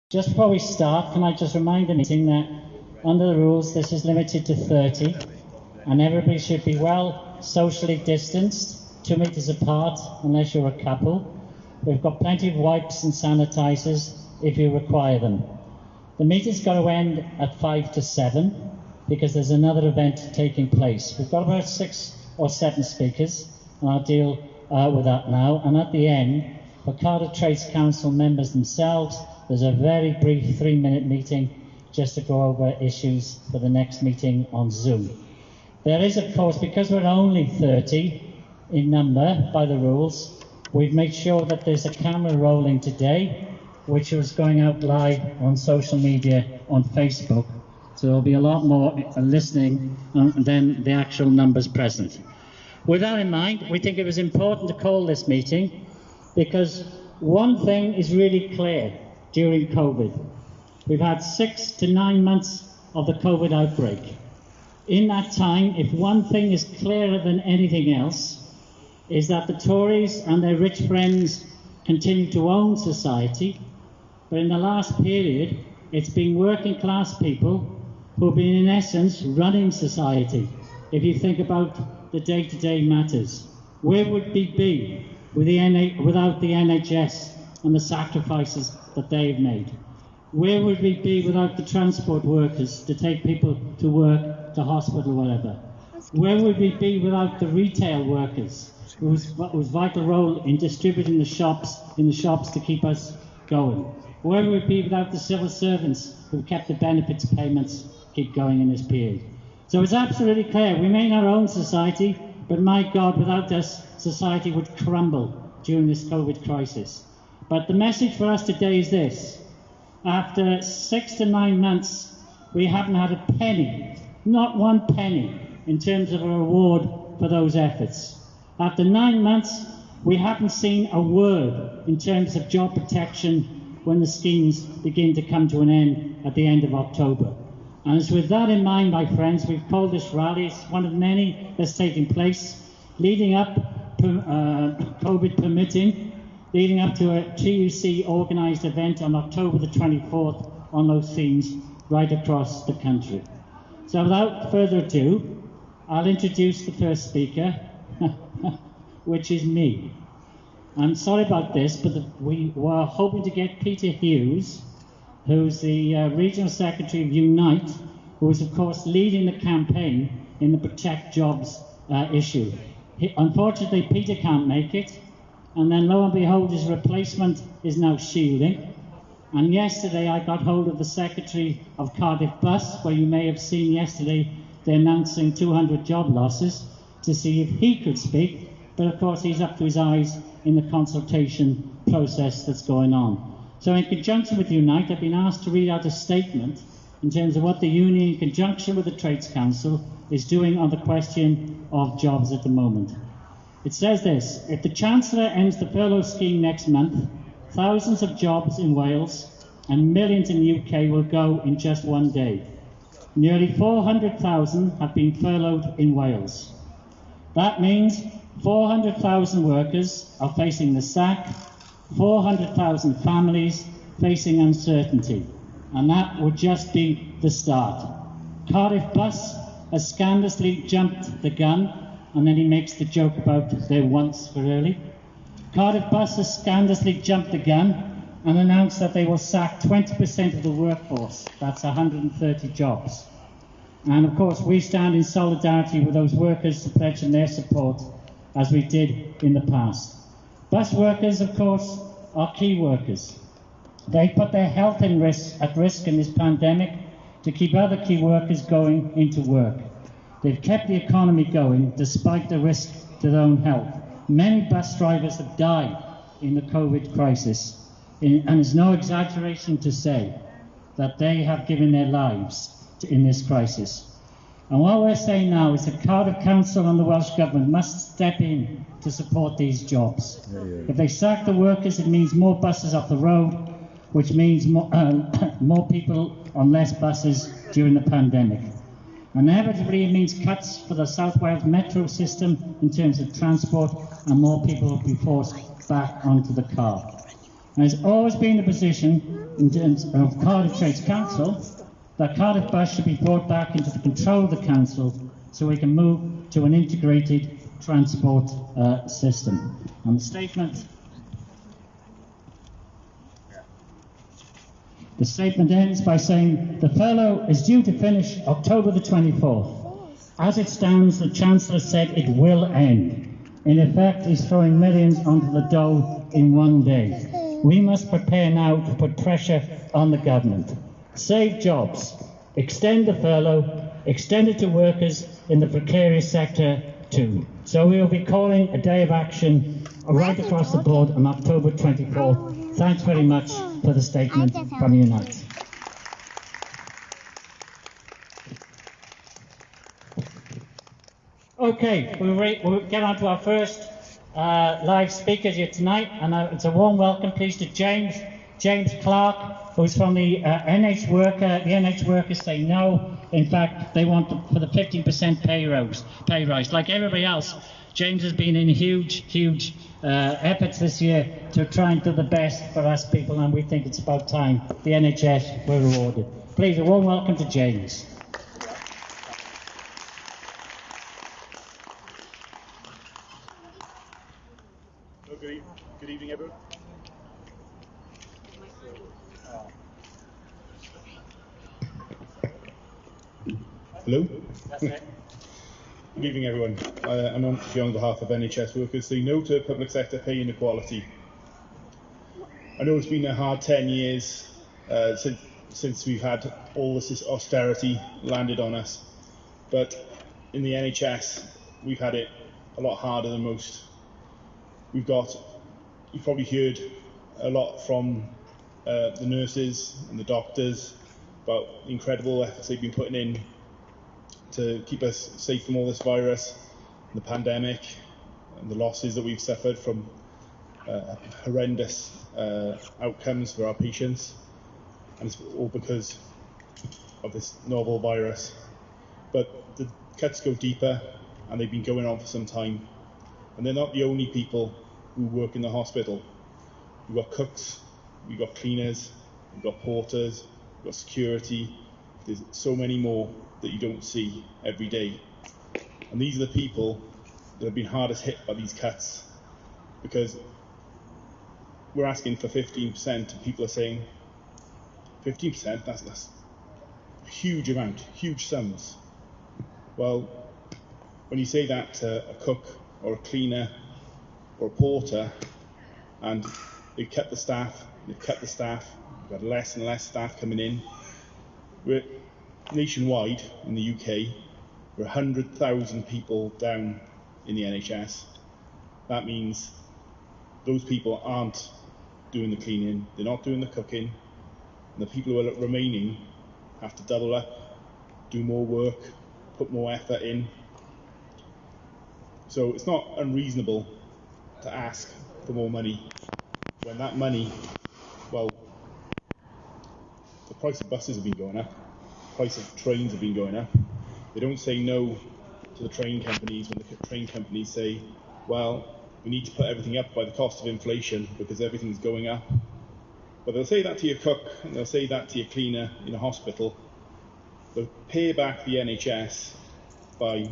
Just before we start, can I just remind the meeting that under the rules this is limited to 30 and everybody should be well socially distanced, 2 meters apart unless you're a couple. We've got plenty of wipes and sanitizers if you require them. The meeting's got to end at 5 to 7 because there's another event taking place. We've got about 6 or 7 speakers and I'll deal with that now. And at the end, for Cardiff Trades Council members themselves, there's a very brief 3-minute meeting just to go over issues for the next meeting on Zoom. There is, of course, because we're only 30 in number by the rules, we've made sure that there's a camera rolling today, which is going out live on social media on Facebook. So there'll be a lot more listening than the actual numbers present. With that in mind, we think it was important to call this meeting because one thing is really clear during COVID. We've had 6 to 9 months of the COVID outbreak. In that time, if one thing is clearer than anything else, is that the Tories and their rich friends continue to own society, but in the last period, it's been working class people who have been in essence running society. If you think about the day-to-day matters, where would we be without the NHS and the sacrifices that they've made? Where would we be without the transport workers to take people to work, to hospital, whatever? Where would we be without the retail workers, whose vital role in distributing the shops to keep us going? Where would we be without the civil servants who kept the benefits payments keep going in this period? So it's absolutely clear, we may not own society, but my God, without us, society would crumble during this COVID crisis. But the message for us today is this: after 6 to 9 months, we haven't had a penny, not one penny, in terms of a reward for those efforts. After 9 months, we haven't seen a word in terms of job protection when the schemes begin to come to an end at the end of October. And it's with that in mind, my friends, we've called this rally. It's one of many that's taking place, leading up, COVID permitting, leading up to a TUC organised event on October the 24th on those themes right across the country. So without further ado, I'll introduce the first speaker, which is me. I'm sorry about this, but we were hoping to get Peter Hughes, who's the Regional Secretary of Unite, who is of course leading the campaign in the Protect Jobs issue. Unfortunately, Peter can't make it, and then lo and behold, his replacement is now shielding. And yesterday I got hold of the Secretary of Cardiff Bus, where you may have seen yesterday they're announcing 200 job losses, to see if he could speak, but of course he's up to his eyes in the consultation process that's going on. So in conjunction with Unite, I've been asked to read out a statement in terms of what the union, in conjunction with the Trades Council, is doing on the question of jobs at the moment. It says this: if the Chancellor ends the furlough scheme next month, thousands of jobs in Wales and millions in the UK will go in just one day. Nearly 400,000 have been furloughed in Wales. That means 400,000 workers are facing the sack, 400,000 families facing uncertainty, and that would just be the start. Cardiff Bus has scandalously jumped the gun, and then he makes the joke about their once for early. Cardiff Bus has scandalously jumped the gun and announced that they will sack 20% of the workforce. That's 130 jobs. And of course, we stand in solidarity with those workers to pledge their support, as we did in the past. Bus workers, of course, are key workers. They put their health at risk in this pandemic to keep other key workers going into work. They've kept the economy going despite the risk to their own health. Many bus drivers have died in the COVID crisis, and it's no exaggeration to say that they have given their lives in this crisis. And what we're saying now is that Cardiff Council and the Welsh Government must step in to support these jobs. If they sack the workers, it means more buses off the road, which means more people on less buses during the pandemic. Inevitably, it means cuts for the South Wales metro system in terms of transport, and more people will be forced back onto the car. And it's always been the position in terms of Cardiff Trades Council that Cardiff Bus should be brought back into the control of the council so we can move to an integrated transport system. And the statement ends by saying the furlough is due to finish October the 24th. As it stands, the Chancellor said it will end. In effect, he's throwing millions onto the dole in one day. We must prepare now to put pressure on the government. Save jobs, extend the furlough, extend it to workers in the precarious sector too. So we will be calling a day of action right across the board on October 24th. Thanks very much for the statement from Unite. Okay, we'll get on to our first live speakers here tonight, and it's a warm welcome, please, to James Clarke, who's from the NHS Workers Say No. In fact, they want for the 15% pay rise. Like everybody else, James has been in huge efforts this year to try and do the best for us people, and we think it's about time the NHS were rewarded. Please, a warm welcome to James. Good evening, everyone. Hello. Good evening, everyone. I'm on behalf of NHS Workers Say No to public sector pay inequality. I know it's been a hard 10 years since we've had all this austerity landed on us, but in the NHS we've had it a lot harder than most. You've probably heard a lot from the nurses and the doctors about the incredible efforts they've been putting in to keep us safe from all this virus, the pandemic, and the losses that we've suffered from horrendous outcomes for our patients, and it's all because of this novel virus. But the cuts go deeper, and they've been going on for some time, and they're not the only people who work in the hospital. We've got cooks, we've got cleaners, we've got porters, we've got security. There's so many more that you don't see every day. And these are the people that have been hardest hit by these cuts, because we're asking for 15%, and people are saying 15%, that's a huge amount, huge sums. Well, when you say that to a cook or a cleaner or a porter, and they've kept the staff, we've got less and less staff coming in. We're nationwide in the UK, we're 100,000 people down in the NHS. That means those people aren't doing the cleaning, they're not doing the cooking, and the people who are remaining have to double up, do more work, put more effort in. So it's not unreasonable to ask for more money when that money, well, the price of buses have been going up, the price of trains have been going up. They don't say no to the train companies when the train companies say, well, we need to put everything up by the cost of inflation because everything's going up. But they'll say that to your cook, and they'll say that to your cleaner in a hospital. They'll pay back the NHS by,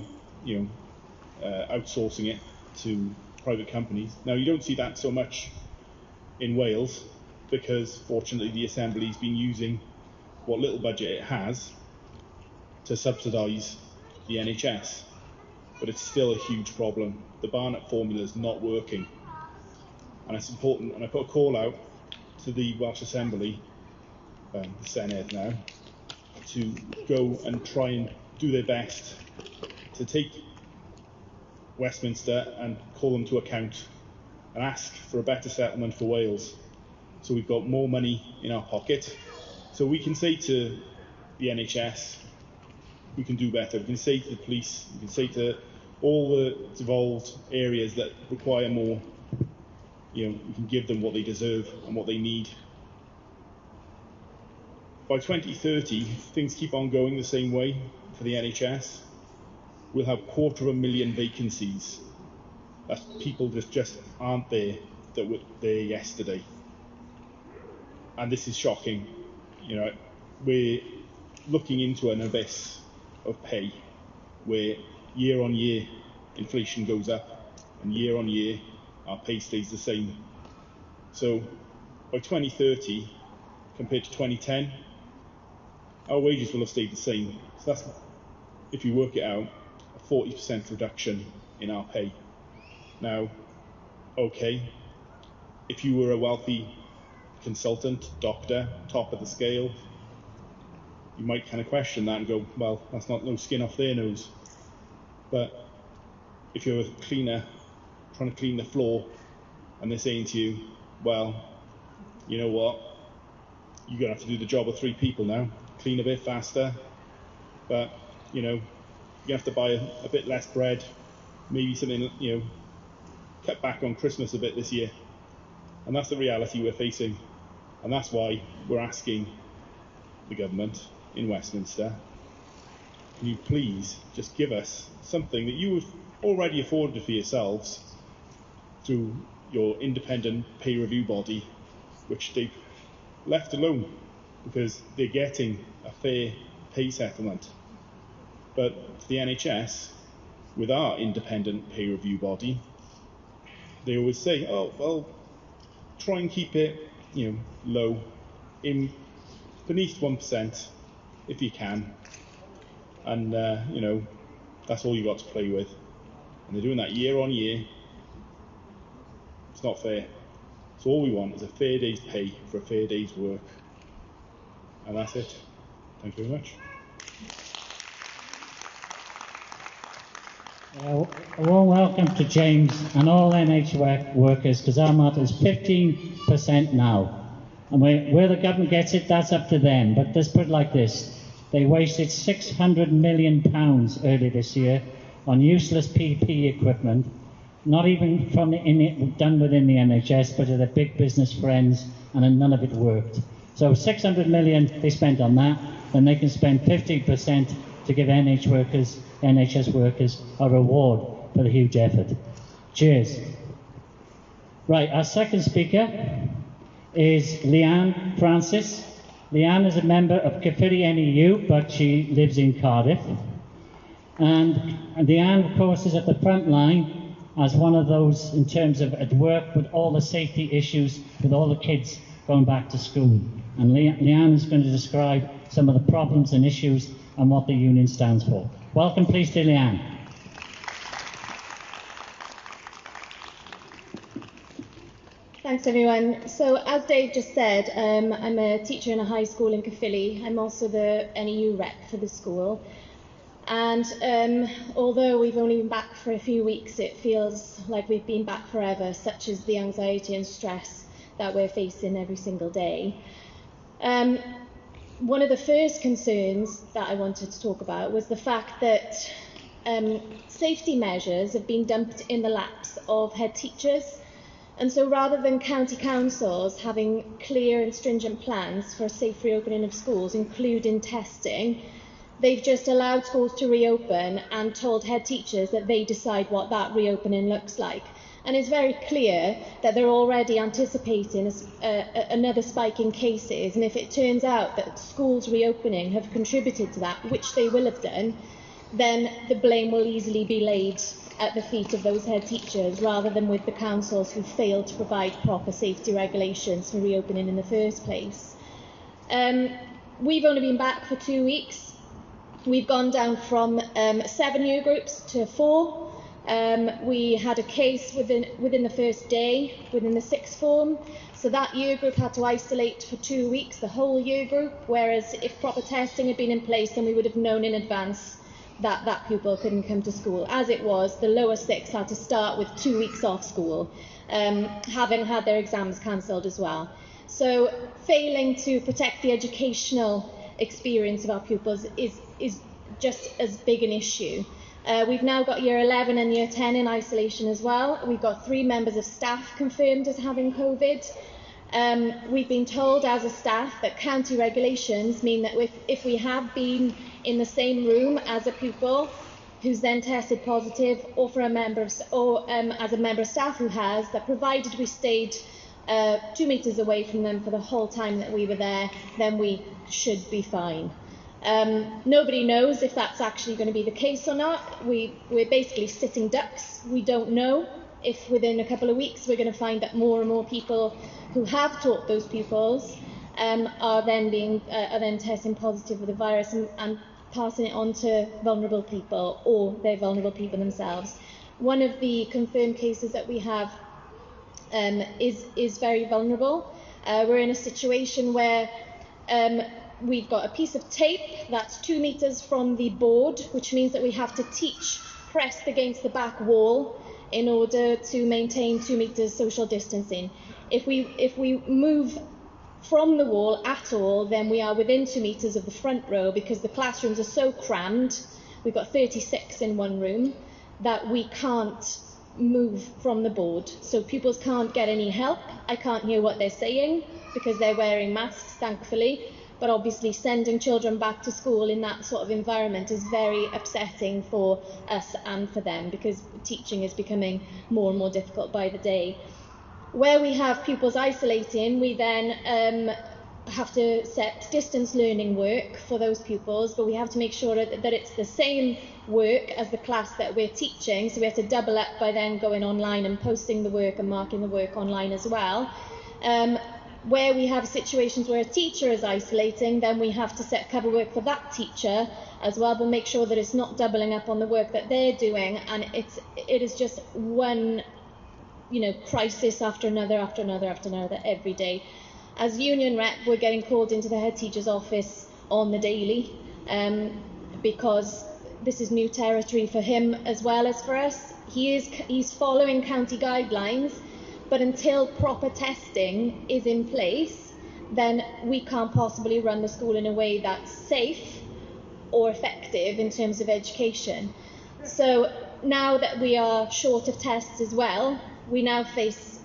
outsourcing it to private companies. Now, you don't see that so much in Wales, because fortunately the Assembly's been using what little budget it has to subsidise the NHS, but it's still a huge problem. The Barnett formula is not working, and it's important, and I put a call out to the Welsh Assembly, the Senedd now, to go and try and do their best to take Westminster and call them to account and ask for a better settlement for Wales, so we've got more money in our pocket, so we can say to the NHS, we can do better. We can say to the police, we can say to all the devolved areas that require more, we can give them what they deserve and what they need. By 2030, if things keep on going the same way for the NHS, we'll have 250,000 vacancies. That's people that just aren't there, that were there yesterday. and this is shocking. You know, we're looking into an abyss of pay where year on year inflation goes up and year on year our pay stays the same. So by 2030 compared to 2010, our wages will have stayed the same. So that's, if you work it out, a 40% reduction in our pay. Now, okay, if you were a wealthy consultant, doctor, top of the scale, you might kind of question that and go, well, that's not no skin off their nose. But if you're a cleaner trying to clean the floor and they're saying to you, well, you know what, you're going to have to do the job of 3 people now, clean a bit faster, but, you know, you have to buy a bit less bread, maybe something, you know, cut back on Christmas a bit this year. And that's the reality we're facing. And that's why we're asking the government in Westminster, can you please just give us something that you have already afforded for yourselves through your independent pay review body, which they've left alone because they're getting a fair pay settlement. But for the NHS, with our independent pay review body, they always say, oh, well, try and keep it, you know, low, in beneath 1% if you can. And, you know, that's all you've got to play with. And they're doing that year on year. It's not fair. So all we want is a fair day's pay for a fair day's work. And that's it. Thank you very much. A warm welcome to James and all NHS workers, because our motto is 15% now. And where the government gets it, that's up to them. But let's put it like this. They wasted £600 million earlier this year on useless PP equipment, not even done within the NHS, but to their big business friends, and none of it worked. So 600 million they spent on that, then they can spend 50% to give NHS workers a reward for the huge effort. Cheers. Right, our second speaker is Lianne Francis. Lianne is a member of Caerphilly NEU, but she lives in Cardiff. And Lianne, of course, is at the front line as one of those in terms of at work with all the safety issues with all the kids going back to school. And Lianne is going to describe some of the problems and issues and what the union stands for. Welcome, please, to Lianne. Thanks, everyone. So, as Dave just said, I'm a teacher in a high school in Caerphilly. I'm also the NEU rep for the school. And although we've only been back for a few weeks, it feels like we've been back forever, such as the anxiety and stress that we're facing every single day. One of the first concerns that I wanted to talk about was the fact that safety measures have been dumped in the laps of head teachers. And so rather than county councils having clear and stringent plans for a safe reopening of schools, including testing, they've just allowed schools to reopen and told head teachers that they decide what that reopening looks like. And it's very clear that they're already anticipating another spike in cases. And if it turns out that schools reopening have contributed to that, which they will have done, then the blame will easily be laid at the feet of those head teachers rather than with the councils who failed to provide proper safety regulations for reopening in the first place. We've only been back for 2 weeks. We've gone down from 7 year groups to 4. We had a case within the first day, within the sixth form. So that year group had to isolate for 2 weeks, the whole year group, whereas if proper testing had been in place, then we would have known in advance that that pupil couldn't come to school. As it was, the lower six had to start with 2 weeks off school, having had their exams cancelled as well. So failing to protect the educational experience of our pupils is just as big an issue. We've now got year 11 and year 10 in isolation as well. We've got 3 members of staff confirmed as having COVID. We've been told as a staff that county regulations mean that if we have been in the same room as a pupil who's then tested positive, or for a member of, as a member of staff who has, that provided we stayed 2 metres away from them for the whole time that we were there, then we should be fine. Nobody knows if that's actually going to be the case or not. We're basically sitting ducks. We don't know if within a couple of weeks we're going to find that more and more people who have taught those pupils are then testing positive for the virus and passing it on to vulnerable people, or they're vulnerable people themselves. One of the confirmed cases that we have is very vulnerable. We're in a situation where we've got a piece of tape that's 2 metres from the board, which means that we have to teach pressed against the back wall in order to maintain 2 metres social distancing. If we move from the wall at all, then we are within 2 metres of the front row, because the classrooms are so crammed, we've got 36 in one room, that we can't move from the board. So pupils can't get any help. I can't hear what they're saying because they're wearing masks, thankfully. But obviously sending children back to school in that sort of environment is very upsetting for us and for them, because teaching is becoming more and more difficult by the day. Where we have pupils isolating, we then have to set distance learning work for those pupils, but we have to make sure that it's the same work as the class that we're teaching, so we have to double up by then going online and posting the work and marking the work online as well. Where we have situations where a teacher is isolating, then we have to set cover work for that teacher as well, but make sure that it's not doubling up on the work that they're doing, and it is just one, crisis after another every day. As union rep, we're getting called into the head teacher's office on the daily, because this is new territory for him as well as for us. He's following county guidelines, but until proper testing is in place, then we can't possibly run the school in a way that's safe or effective in terms of education. So now that we are short of tests as well, we now face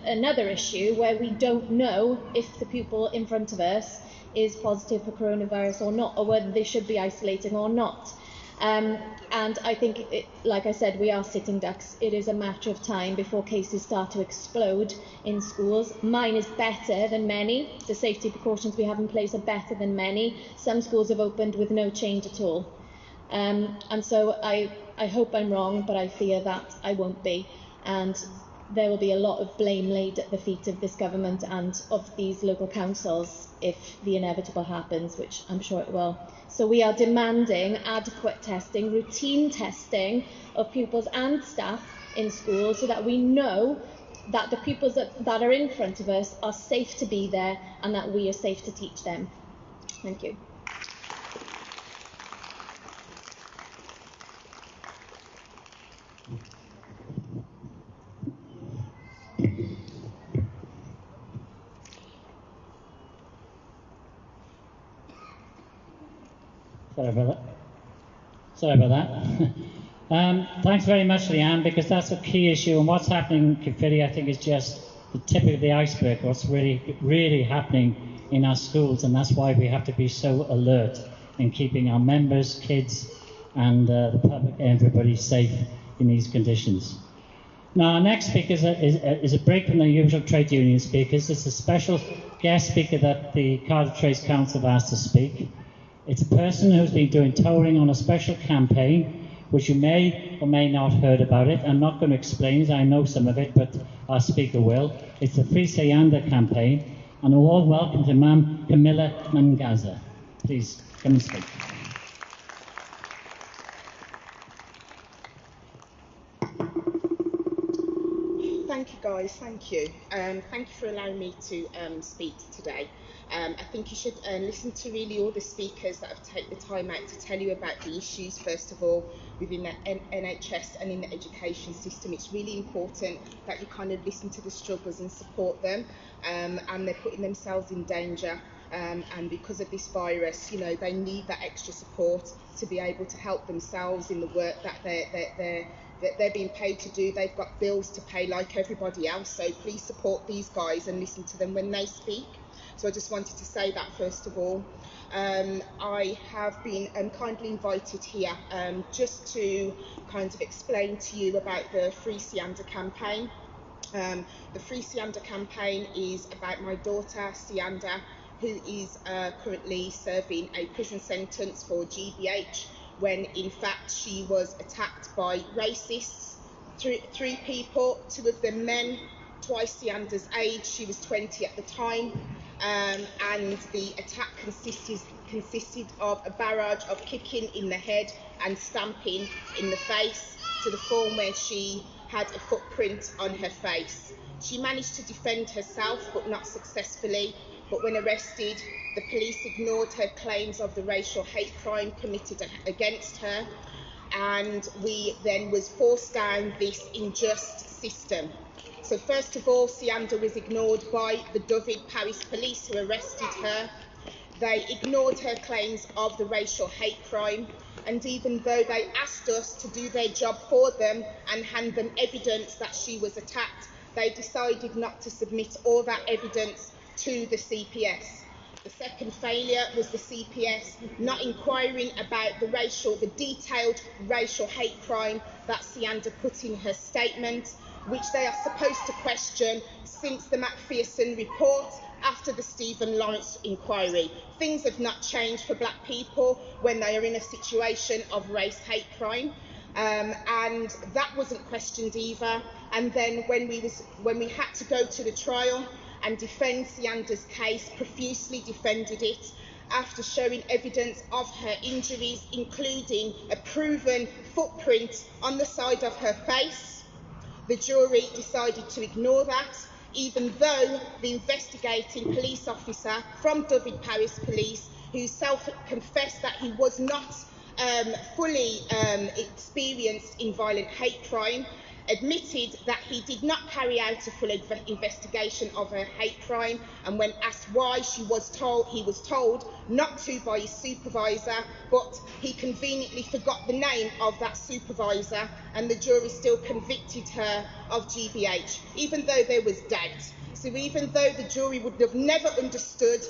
another issue where we don't know if the pupil in front of us is positive for coronavirus or not, or whether they should be isolating or not. And I think, like I said, we are sitting ducks. It is a matter of time before cases start to explode in schools. Mine is better than many. The safety precautions we have in place are better than many. Some schools have opened with no change at all. And so I hope I'm wrong, but I fear that I won't be. And there will be a lot of blame laid at the feet of this government and of these local councils if the inevitable happens, which I'm sure it will. So we are demanding adequate testing, routine testing of pupils and staff in schools, so that we know that the pupils that are in front of us are safe to be there and that we are safe to teach them. Thank you. Sorry about that. Thanks very much, Lianne, because that's a key issue, and what's happening in Caerphilly, I think, is just the tip of the iceberg, what's really happening in our schools, and that's why we have to be so alert in keeping our members, kids, and the public, everybody safe in these conditions. Now, our next speaker is a break from the usual trade union speakers. It's a special guest speaker that the Cardiff Trades Council have asked to speak. It's a person who's been doing touring on a special campaign, which you may or may not have heard about it. I'm not going to explain it, I know some of it, but our speaker will. It's the Free Siyanda campaign, and a warm welcome to Ma'am Cammilla Mngaza. Please, come and speak. Thank you, guys. Thank you. Thank you for allowing me to speak today. I think you should listen to really all the speakers that have taken the time out to tell you about the issues, first of all, within the NHS and in the education system. It's really important that you kind of listen to the struggles and support them, and they're putting themselves in danger. And because of this virus, they need that extra support to be able to help themselves in the work that they're being paid to do. They've got bills to pay like everybody else, so please support these guys and listen to them when they speak. So I just wanted to say that first of all. I have been kindly invited here just to kind of explain to you about the Free Siyanda campaign. The Free Siyanda campaign is about my daughter, Siyanda, who is currently serving a prison sentence for GBH, when in fact she was attacked by racists, three people, two of them men, twice Siyanda's age. She was 20 at the time, and the attack consisted of a barrage of kicking in the head and stamping in the face, to the form where she had a footprint on her face. She managed to defend herself, but not successfully. But when arrested, the police ignored her claims of the racial hate crime committed against her, and we then was forced down this unjust system. So first of all, Siyanda was ignored by the Dyfed Parish Police, who arrested her. They ignored her claims of the racial hate crime, and even though they asked us to do their job for them and hand them evidence that she was attacked, they decided not to submit all that evidence to the CPS. The second failure was the CPS not inquiring about the detailed racial hate crime that Siyanda put in her statement, which they are supposed to question since the Macpherson report after the Stephen Lawrence inquiry. Things have not changed for black people when they are in a situation of race hate crime, and that wasn't questioned either. And then when we had to go to the trial and defend Siyanda's case, profusely defended it after showing evidence of her injuries, including a proven footprint on the side of her face. The jury decided to ignore that, even though the investigating police officer from Dyfed Parish Police, who self-confessed that he was not fully experienced in violent hate crime, admitted that he did not carry out a full investigation of her hate crime, and when asked why, he was told not to by his supervisor, but he conveniently forgot the name of that supervisor, and the jury still convicted her of GBH, even though there was doubt. So even though the jury would have never understood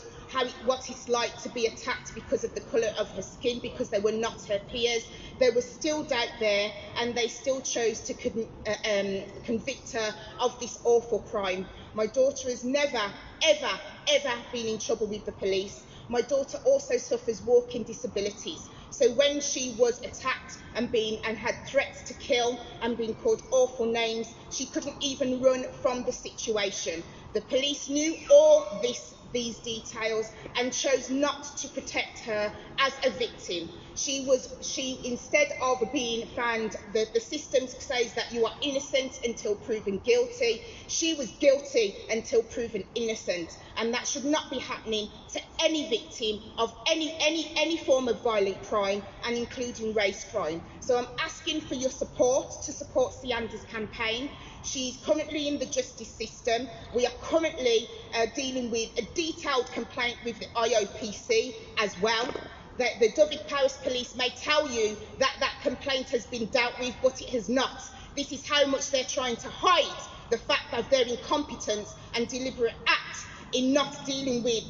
what it's like to be attacked because of the colour of her skin, because they were not her peers, there was still doubt there, and they still chose to convict her of this awful crime. My daughter has never, ever, ever been in trouble with the police. My daughter also suffers walking disabilities. So when she was attacked and had threats to kill and being called awful names, she couldn't even run from the situation. The police knew all these details and chose not to protect her as a victim. She instead of being found, the system says that you are innocent until proven guilty. She was guilty until proven innocent, and that should not be happening to any victim of any form of violent crime, and including race crime. So I'm asking for your support to support Siyanda's campaign. She's currently in the justice system. We are currently dealing with a detailed complaint with the IOPC as well. The Dyfed Parish Police may tell you that that complaint has been dealt with, but it has not. This is how much they're trying to hide the fact of their incompetence and deliberate act in not dealing with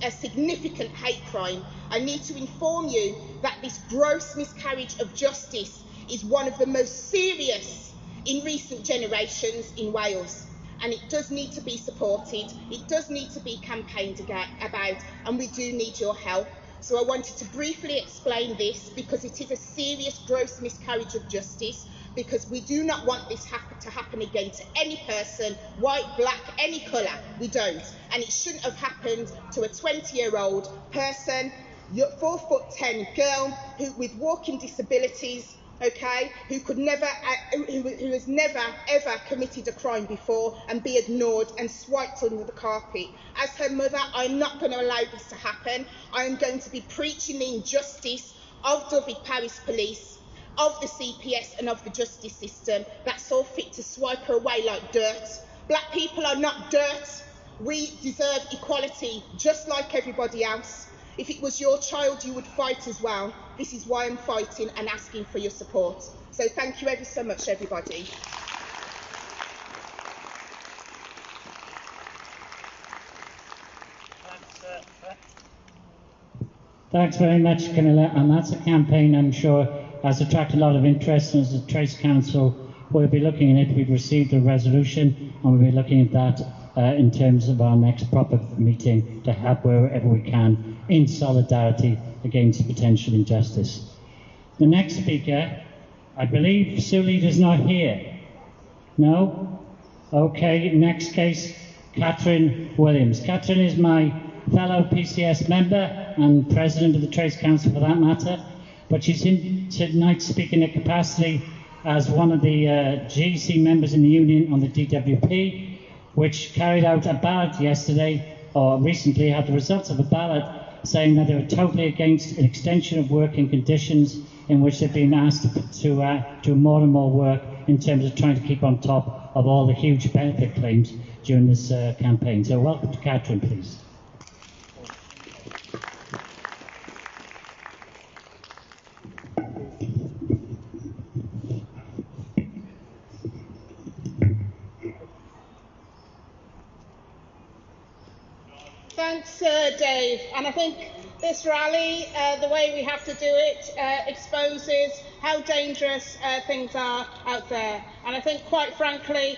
a significant hate crime. I need to inform you that this gross miscarriage of justice is one of the most serious in recent generations in Wales, and it does need to be supported, it does need to be campaigned about, and we do need your help. So I wanted to briefly explain this, because it is a serious gross miscarriage of justice, because we do not want this to happen again to any person, white, black, any colour, we don't. And it shouldn't have happened to a 20-year-old person, 4'10" girl with walking disabilities, okay, who has never ever committed a crime before, and be ignored and swiped under the carpet. As her mother, I'm not going to allow this to happen. I am going to be preaching the injustice of Dyfed Parish Police, of the CPS and of the justice system that saw fit to swipe her away like dirt. Black people are not dirt. We deserve equality just like everybody else. If it was your child, you would fight as well. This is why I'm fighting and asking for your support. So thank you ever so much, everybody. Thanks very much, Cammilla. And that's a campaign I'm sure has attracted a lot of interest, and as the Trace Council we'll be looking at it. We've received a resolution, and we'll be looking at that in terms of our next proper meeting to help wherever we can in solidarity against potential injustice. The next speaker, I believe Sue Leader's not here. No? Okay, next case, Katrine Williams. Katrine is my fellow PCS member and president of the Trades Council for that matter, but she's in tonight speaking in capacity as one of the GC members in the union on the DWP, which carried out a ballot yesterday, or recently had the results of a ballot saying that they were totally against an extension of working conditions in which they've been asked to do more and more work in terms of trying to keep on top of all the huge benefit claims during this campaign. So welcome to Katrine, please. Thanks, Dave. And I think this rally, the way we have to do it, exposes how dangerous things are out there. And I think, quite frankly,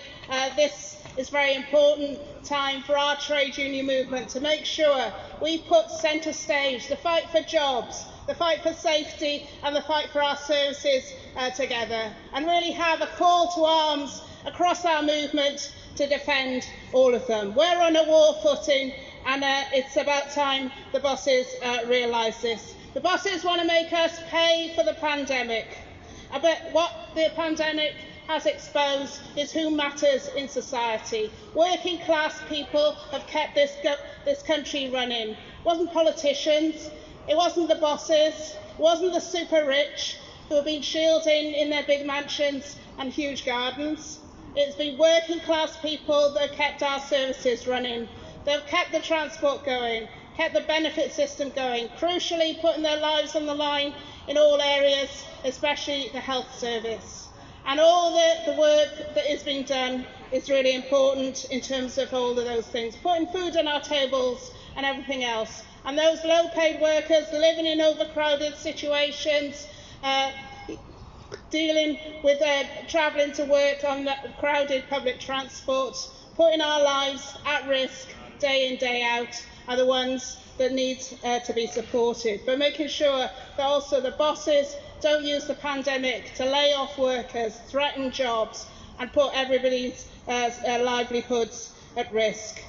this is a very important time for our trade union movement to make sure we put centre stage the fight for jobs, the fight for safety and the fight for our services together, and really have a call to arms across our movement to defend all of them. We're on a war footing, and it's about time the bosses realise this. The bosses want to make us pay for the pandemic. But what the pandemic has exposed is who matters in society. Working class people have kept this country running. It wasn't politicians, it wasn't the bosses, it wasn't the super rich who have been shielding in their big mansions and huge gardens. It's been working class people that have kept our services running. They've kept the transport going, kept the benefit system going, crucially putting their lives on the line in all areas, especially the health service. And all the work that is being done is really important in terms of all of those things, putting food on our tables and everything else. And those low-paid workers living in overcrowded situations, dealing with travelling to work on crowded public transport, putting our lives at risk day in, day out, are the ones that need to be supported. But making sure that also the bosses don't use the pandemic to lay off workers, threaten jobs, and put everybody's livelihoods at risk.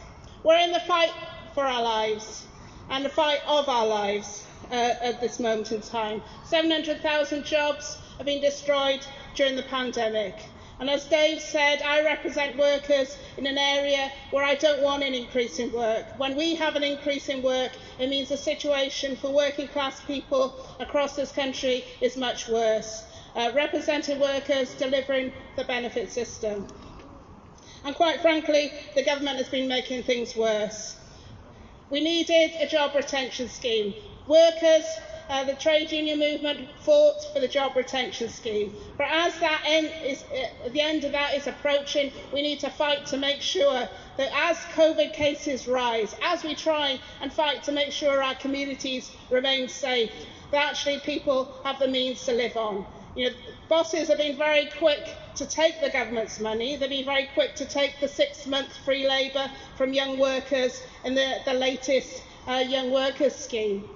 We're in the fight for our lives and the fight of our lives at this moment in time. 700,000 jobs have been destroyed during the pandemic. And as Dave said, I represent workers in an area where I don't want an increase in work. When we have an increase in work, it means the situation for working class people across this country is much worse. Representing workers delivering the benefit system. And quite frankly, the government has been making things worse. We needed a job retention scheme. Workers, the trade union movement fought for the job retention scheme. But as the end of that is approaching, we need to fight to make sure that as COVID cases rise, as we try and fight to make sure our communities remain safe, that actually people have the means to live on. Bosses have been very quick to take the government's money. They've been very quick to take the 6-month free labour from young workers in the latest young workers scheme.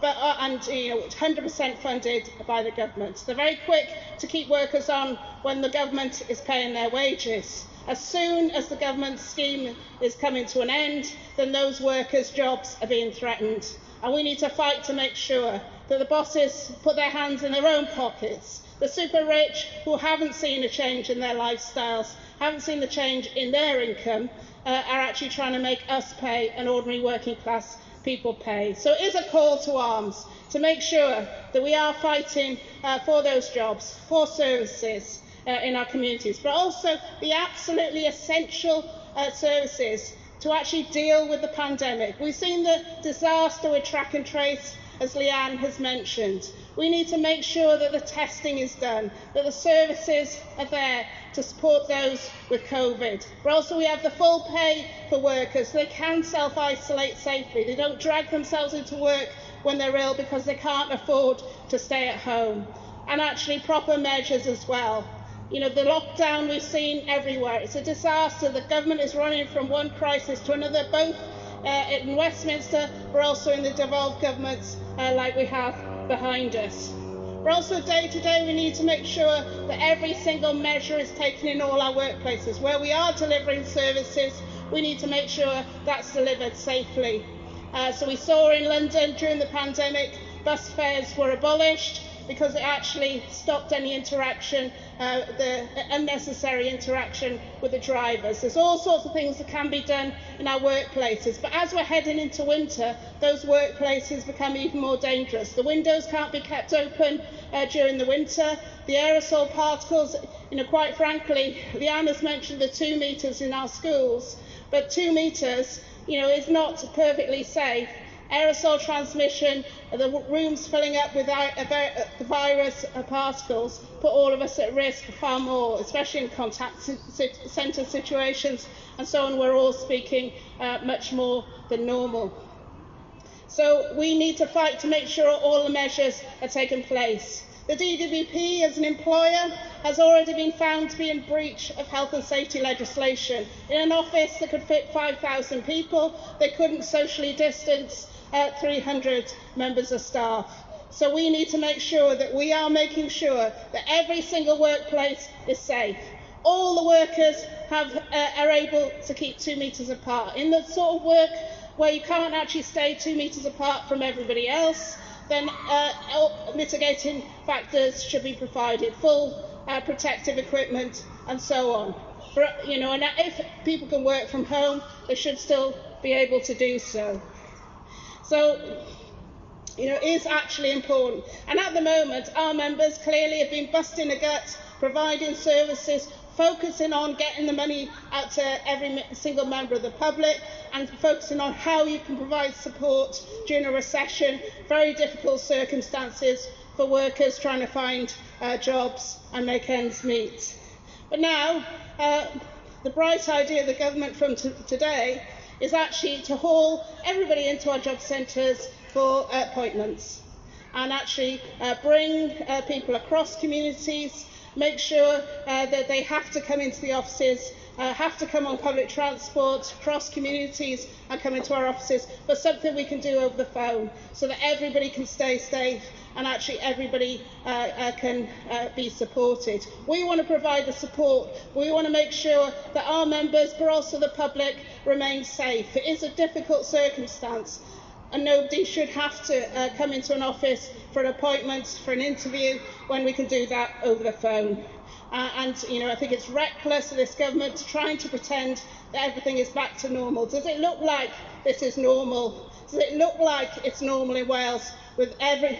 And 100% funded by the government. They're very quick to keep workers on when the government is paying their wages. As soon as the government scheme is coming to an end, then those workers' jobs are being threatened. And we need to fight to make sure that the bosses put their hands in their own pockets. The super rich, who haven't seen a change in their lifestyles, haven't seen the change in their income, are actually trying to make us pay and ordinary working class people pay. So it is a call to arms to make sure that we are fighting for those jobs, for services in our communities, but also the absolutely essential services to actually deal with the pandemic. We've seen the disaster with track and trace, as Lianne has mentioned. We need to make sure that the testing is done, that the services are there to support those with COVID. But also we have the full pay for workers. They can self-isolate safely. They don't drag themselves into work when they're ill because they can't afford to stay at home. And actually proper measures as well You know, the lockdown we've seen everywhere. It's a disaster. The government is running from one crisis to another, both in Westminster, but also in the devolved governments like we have behind us. But also day to day, we need to make sure that every single measure is taken in all our workplaces. Where we are delivering services, we need to make sure that's delivered safely. So we saw in London during the pandemic, bus fares were abolished because it actually stopped any interaction, the unnecessary interaction with the drivers. There's all sorts of things that can be done in our workplaces, but as we're heading into winter, those workplaces become even more dangerous. The windows can't be kept open during the winter. The aerosol particles, you know, quite frankly, Lianne has mentioned the 2 metres in our schools, but 2 metres, you know, is not perfectly safe. Aerosol transmission, the rooms filling up with the virus particles put all of us at risk far more, especially in contact centre situations and so on. We're all speaking much more than normal. So we need to fight to make sure all the measures are taken place. The DWP, as an employer, has already been found to be in breach of health and safety legislation. In an office that could fit 5,000 people, they couldn't socially distance 300 members of staff. So we need to make sure that we are making sure that every single workplace is safe. All the workers are able to keep 2 metres apart. In the sort of work where you can't actually stay 2 metres apart from everybody else, then mitigating factors should be provided, full protective equipment and so on. But, you know, and if people can work from home, they should still be able to do so. So, you know, it is actually important. And at the moment, our members clearly have been busting a gut, providing services, focusing on getting the money out to every single member of the public and focusing on how you can provide support during a recession, very difficult circumstances for workers trying to find jobs and make ends meet. But now, the bright idea of the government from today is actually to haul everybody into our job centres for appointments and actually bring people across communities, make sure that they have to come into the offices, have to come on public transport, cross communities and come into our offices, but something we can do over the phone so that everybody can stay safe and actually everybody can be supported. We want to provide the support. We want to make sure that our members, but also the public, remain safe. It is a difficult circumstance, and nobody should have to come into an office for an appointment, for an interview, when we can do that over the phone. And, you know, I think it's reckless of this government trying to pretend that everything is back to normal. Does it look like this is normal? Does it look like it's normal in Wales? With every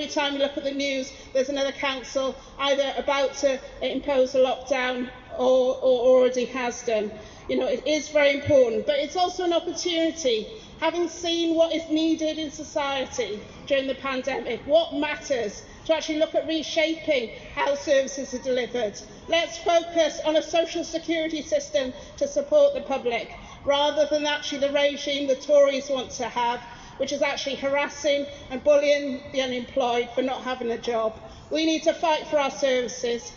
time you look at the news, there's another council either about to impose a lockdown or already has done. You know, it is very important, but it's also an opportunity. Having seen what is needed in society during the pandemic, what matters, to actually look at reshaping how services are delivered. Let's focus on a social security system to support the public, rather than actually the regime the Tories want to have, which is actually harassing and bullying the unemployed for not having a job. We need to fight for our services.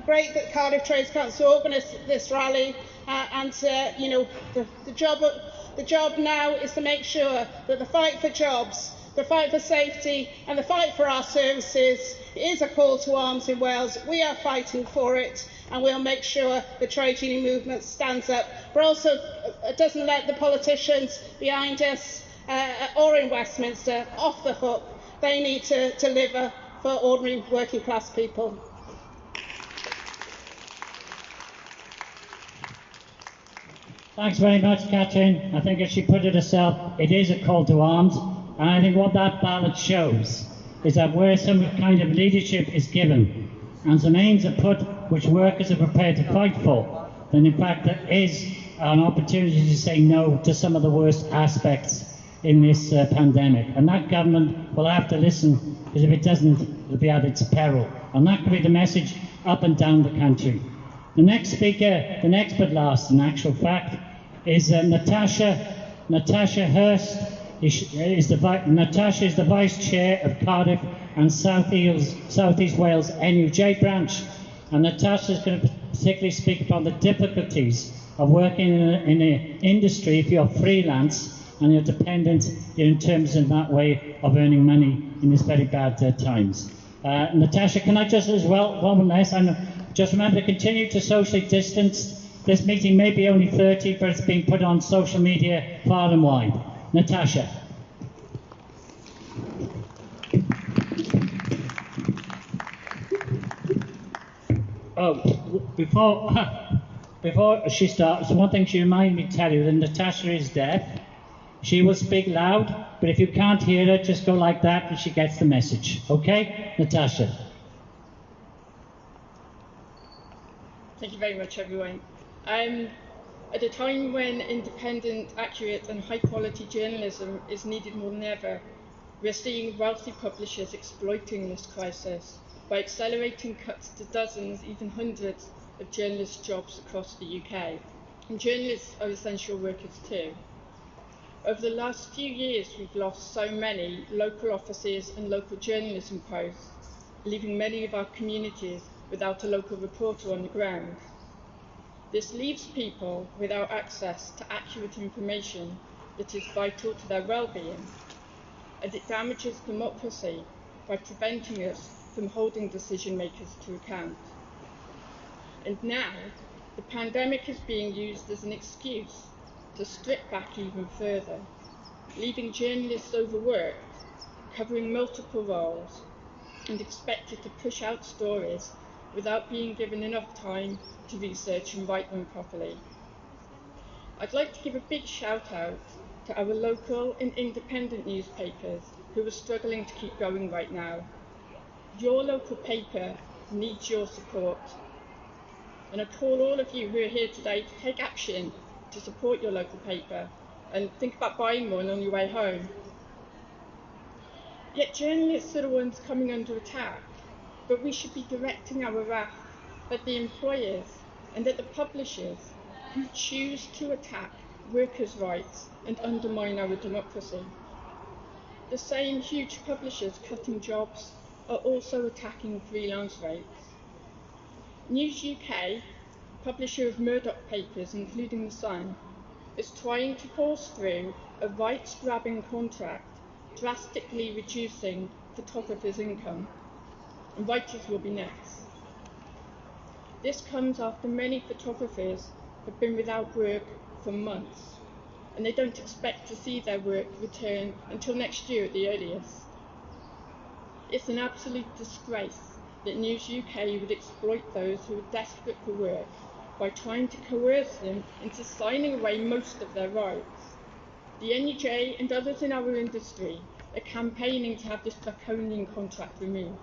Great that Cardiff Trades Council organised this rally, the job now is to make sure that the fight for jobs, the fight for safety and the fight for our services is a call to arms in Wales. We are fighting for it, and we'll make sure the trade union movement stands up, but also doesn't let the politicians behind us or in Westminster off the hook. They need to deliver for ordinary working class people. Thanks very much, Katrine. I think as she put it herself, it is a call to arms. And I think what that ballot shows is that where some kind of leadership is given and some aims are put which workers are prepared to fight for, then in fact there is an opportunity to say no to some of the worst aspects in this pandemic. And that government will have to listen, because if it doesn't, it'll be at its peril. And that could be the message up and down the country. The next speaker, the next but last in actual fact, is Natasha Hirst. Natasha is the Vice Chair of Cardiff and South East Wales NUJ branch. And Natasha is going to particularly speak upon the difficulties of working in an industry if you're freelance and you're dependent in terms of that way of earning money in these very bad times. Natasha, can I just as well, one last, just remember to continue to socially distance. This meeting may be only 30, but it's being put on social media far and wide. Natasha. Oh, before she starts, one thing she reminded me to tell you that Natasha is deaf. She will speak loud, but if you can't hear her, just go like that and she gets the message. Okay? Natasha. Thank you very much, everyone. At a time when independent, accurate and high-quality journalism is needed more than ever, we are seeing wealthy publishers exploiting this crisis by accelerating cuts to dozens, even hundreds of journalist jobs across the UK. And journalists are essential workers too. Over the last few years, we've lost so many local offices and local journalism posts, leaving many of our communities without a local reporter on the ground. This leaves people without access to accurate information that is vital to their well-being, and it damages democracy by preventing us from holding decision makers to account. And now, the pandemic is being used as an excuse to strip back even further, leaving journalists overworked, covering multiple roles, and expected to push out stories without being given enough time to research and write them properly. I'd like to give a big shout out to our local and independent newspapers who are struggling to keep going right now. Your local paper needs your support. And I call all of you who are here today to take action to support your local paper and think about buying one on your way home. Yet journalists are the ones coming under attack, but we should be directing our wrath at the employers and at the publishers who choose to attack workers' rights and undermine our democracy. The same huge publishers cutting jobs are also attacking freelance rates. News UK, publisher of Murdoch papers including The Sun, is trying to force through a rights-grabbing contract drastically reducing photographers' income, and writers will be next. This comes after many photographers have been without work for months, and they don't expect to see their work return until next year at the earliest. It's an absolute disgrace that News UK would exploit those who are desperate for work by trying to coerce them into signing away most of their rights. The NUJ and others in our industry are campaigning to have this draconian contract removed.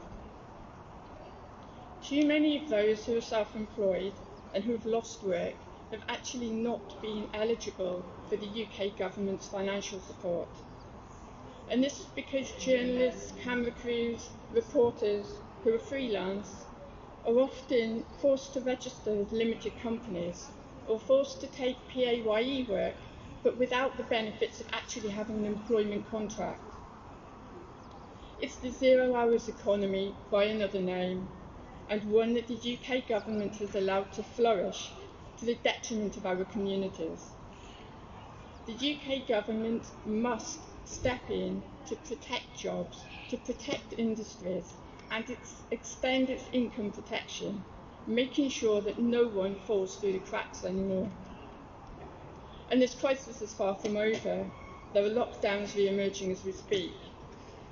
Too many of those who are self-employed and who have lost work have actually not been eligible for the UK government's financial support. And this is because journalists, camera crews, reporters who are freelance are often forced to register with limited companies or forced to take PAYE work but without the benefits of actually having an employment contract. It's the 0 hours economy by another name, and one that the UK government has allowed to flourish to the detriment of our communities. The UK government must step in to protect jobs, to protect industries, and extend its income protection, making sure that no one falls through the cracks anymore. And this crisis is far from over. There are lockdowns re-emerging as we speak.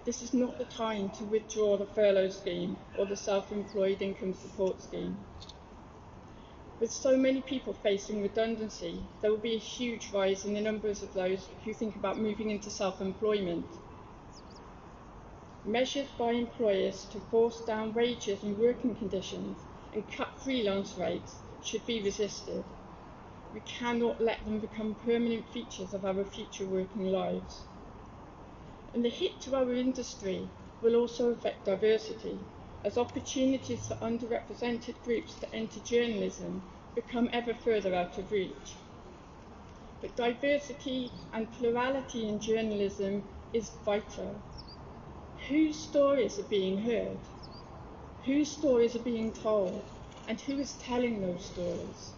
This is not the time to withdraw the furlough scheme or the self-employed income support scheme. With so many people facing redundancy, there will be a huge rise in the numbers of those who think about moving into self-employment. Measures by employers to force down wages and working conditions and cut freelance rates should be resisted. We cannot let them become permanent features of our future working lives. And the hit to our industry will also affect diversity, as opportunities for underrepresented groups to enter journalism become ever further out of reach. But diversity and plurality in journalism is vital. Whose stories are being heard? Whose stories are being told? And who is telling those stories?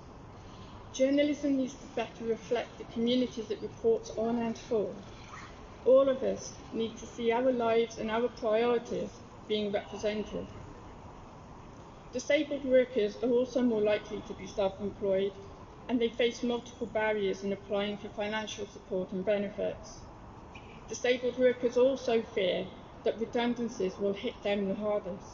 Journalism needs to better reflect the communities it reports on and for. All of us need to see our lives and our priorities being represented. Disabled workers are also more likely to be self-employed, and they face multiple barriers in applying for financial support and benefits. Disabled workers also fear that redundancies will hit them the hardest.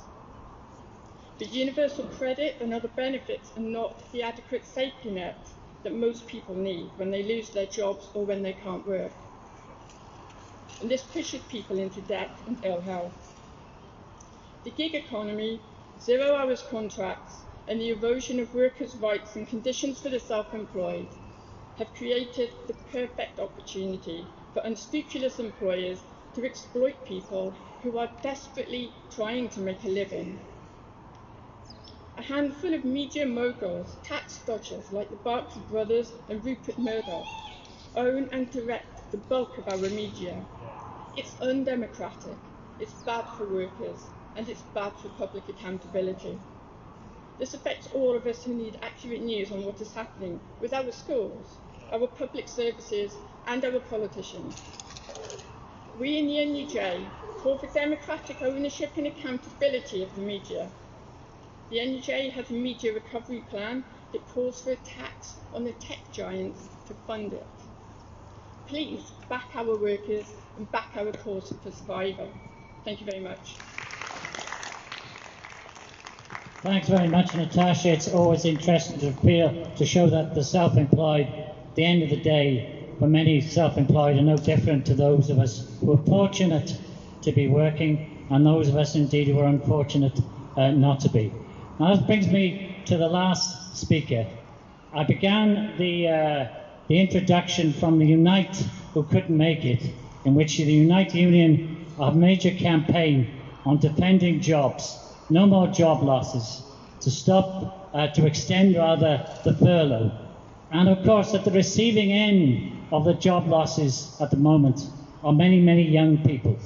But universal credit and other benefits are not the adequate safety net that most people need when they lose their jobs or when they can't work. And this pushes people into debt and ill health. The gig economy, 0 hours contracts, and the erosion of workers' rights and conditions for the self-employed have created the perfect opportunity for unscrupulous employers to exploit people who are desperately trying to make a living. A handful of media moguls, tax dodgers like the Barclay brothers and Rupert Murdoch, own and direct the bulk of our media. It's undemocratic, it's bad for workers, and it's bad for public accountability. This affects all of us who need accurate news on what is happening with our schools, our public services, and our politicians. We in the NUJ call for democratic ownership and accountability of the media. The NUJ has a media recovery plan that calls for a tax on the tech giants to fund it. Please back our workers and back our cause for survival. Thank you very much. Thanks very much, Natasha. It's always interesting to show that the self-employed, at the end of the day, for many self-employed are no different to those of us who are fortunate to be working and those of us indeed who are unfortunate not to be. Now that brings me to the last speaker. I began the introduction from the Unite who couldn't make it, in which the Unite Union have a major campaign on defending jobs, no more job losses, to stop, to extend rather the furlough. And of course at the receiving end of the job losses at the moment are many, many young people.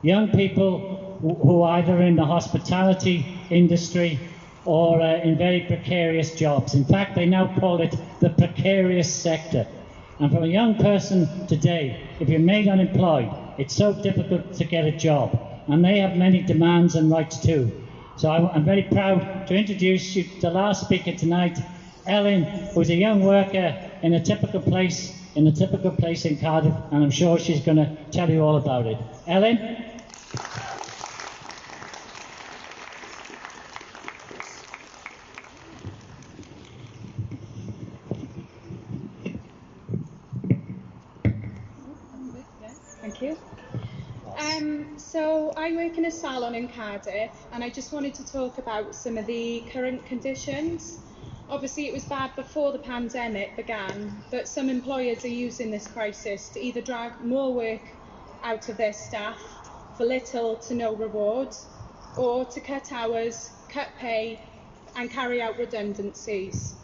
Young people who are either in the hospitality industry or in very precarious jobs. In fact, they now call it the precarious sector. And for a young person today, if you're made unemployed, it's so difficult to get a job. And they have many demands and rights too. So I'm very proud to introduce you to the last speaker tonight, Ellen, who's a young worker in a typical place in Cardiff, and I'm sure she's going to tell you all about it. Ellen? Thank you. So I work in a salon in Cardiff, and I just wanted to talk about some of the current conditions. Obviously it was bad before the pandemic began, but some employers are using this crisis to either drag more work out of their staff for little to no reward, or to cut hours, cut pay, and carry out redundancies.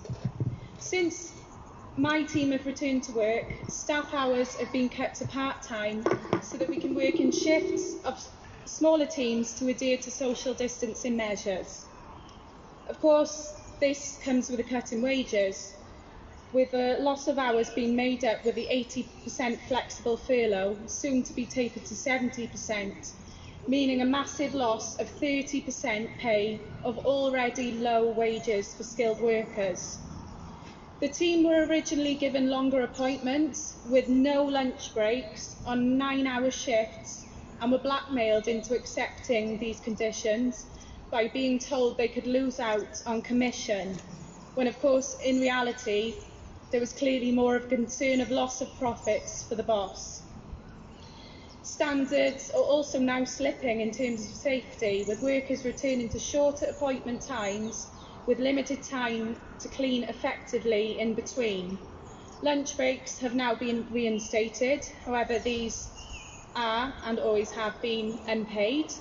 Since my team have returned to work, staff hours have been cut to part-time so that we can work in shifts of smaller teams to adhere to social distancing measures. Of course, this comes with a cut in wages, with a loss of hours being made up with the 80% flexible furlough, soon to be tapered to 70%, meaning a massive loss of 30% pay of already low wages for skilled workers. The team were originally given longer appointments with no lunch breaks on 9-hour shifts and were blackmailed into accepting these conditions by being told they could lose out on commission, when of course in reality there was clearly more of a concern of loss of profits for the boss. Standards are also now slipping in terms of safety, with workers returning to shorter appointment times with limited time to clean effectively in between. Lunch breaks have now been reinstated, however these are and always have been unpaid.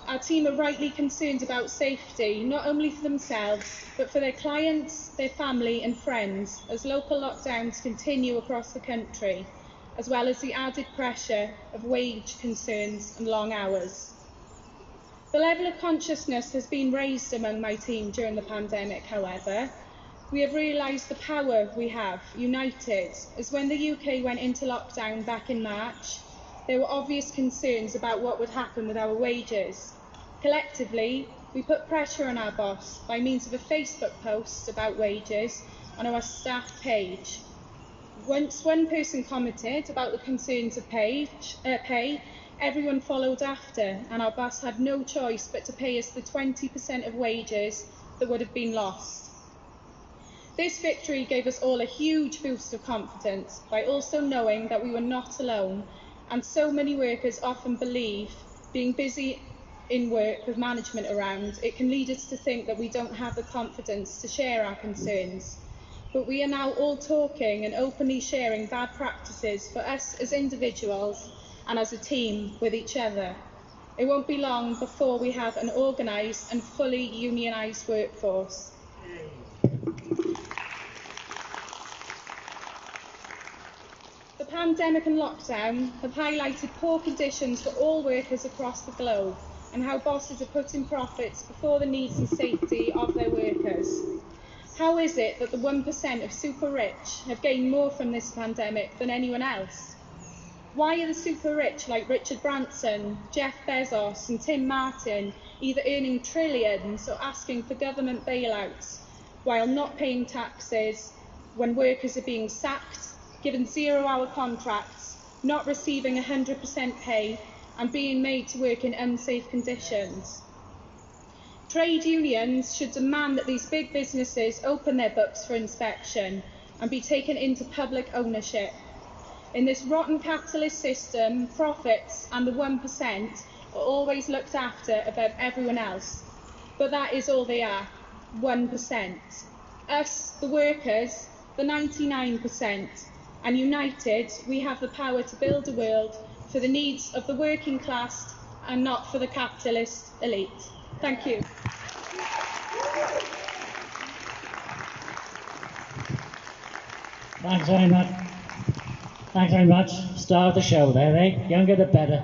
Our team are rightly concerned about safety, not only for themselves, but for their clients, their family and friends, as local lockdowns continue across the country, as well as the added pressure of wage concerns and long hours. The level of consciousness has been raised among my team during the pandemic, however. We have realised the power we have, united, as when the UK went into lockdown back in March, there were obvious concerns about what would happen with our wages. Collectively, we put pressure on our boss by means of a Facebook post about wages on our staff page. Once one person commented about the concerns of pay, everyone followed after, and our boss had no choice but to pay us the 20% of wages that would have been lost. This victory gave us all a huge boost of confidence by also knowing that we were not alone, and so many workers often believe, being busy in work with management around, it can lead us to think that we don't have the confidence to share our concerns. But we are now all talking and openly sharing bad practices for us as individuals and as a team with each other. It won't be long before we have an organised and fully unionised workforce. The pandemic and lockdown have highlighted poor conditions for all workers across the globe and how bosses are putting profits before the needs and safety of their workers. How is it that the 1% of super rich have gained more from this pandemic than anyone else? Why are the super rich like Richard Branson, Jeff Bezos and Tim Martin either earning trillions or asking for government bailouts while not paying taxes when workers are being sacked, given 0-hour contracts, not receiving 100% pay and being made to work in unsafe conditions? Trade unions should demand that these big businesses open their books for inspection and be taken into public ownership. In this rotten capitalist system, profits and the 1% are always looked after above everyone else. But that is all they are, 1%. Us, the workers, the 99%. And united, we have the power to build a world for the needs of the working class and not for the capitalist elite. Thank you. Thanks very much. Thanks very much. Star of the show there, eh? Younger the better.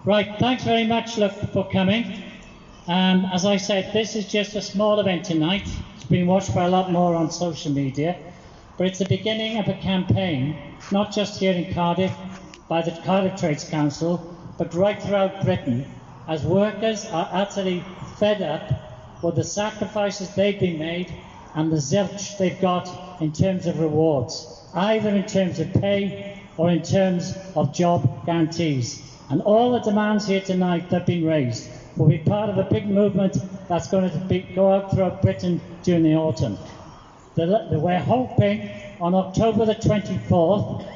Right, thanks very much for coming. As I said, this is just a small event tonight. It's been watched by a lot more on social media. But it's the beginning of a campaign, not just here in Cardiff, by the Cardiff Trades Council, but right throughout Britain, as workers are utterly fed up with the sacrifices they've been made and the zilch they've got in terms of rewards, either in terms of pay or in terms of job guarantees. And all the demands here tonight that have been raised will be part of a big movement that's going to go out throughout Britain during the autumn. We're hoping on October the 24th,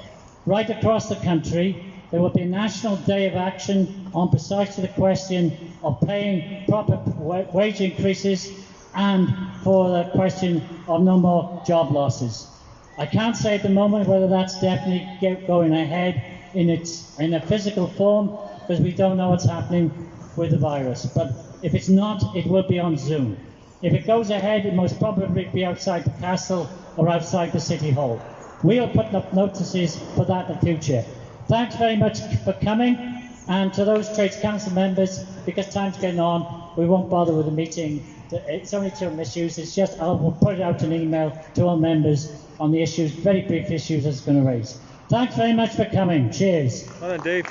right across the country, there will be a national day of action on precisely the question of paying proper wage increases and for the question of no more job losses. I can't say at the moment whether that's definitely going ahead in a physical form, because we don't know what's happening with the virus. But if it's not, it will be on Zoom. If it goes ahead, it most probably be outside the castle or outside the City Hall. We are putting up notices for that in the future. Thanks very much for coming, and to those Trades Council members, because time's getting on, we won't bother with the meeting. It's only 2 issues. It's just I'll put it out an email to all members on the issues, very brief issues that's going to raise. Thanks very much for coming. Cheers. Well done, Dave.